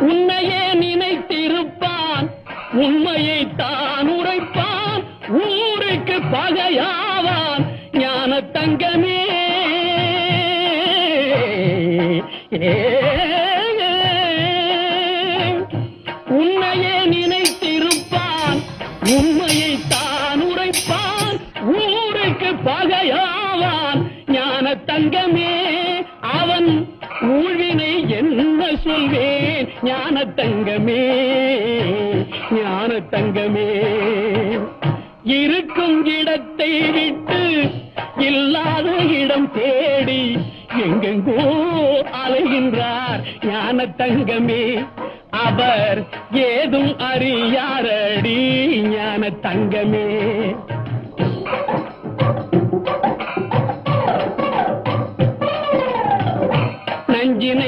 உன்னையே நினைத்திருப்பான், உண்மையை தான் உரைப்பான், ஊருக்கு பகையாவான் ஞான தங்கமே. உன்னையே நினைத்திருப்பான், உண்மையை தான் உரைப்பான், ஊருக்கு பகையாவான் ஞான தங்கமே. அவன் ஊழ்வினை என்ன சொல்வேன் ஞான தங்கமே, ஞான தங்கமே. இருக்கும் இடத்தை விட்டு இல்லாத இடம் தேடி எங்கெங்கோ அலைகின்றார் ஞான தங்கமே. அவர் ஏதும் அறியாரடி ஞான தங்கமே.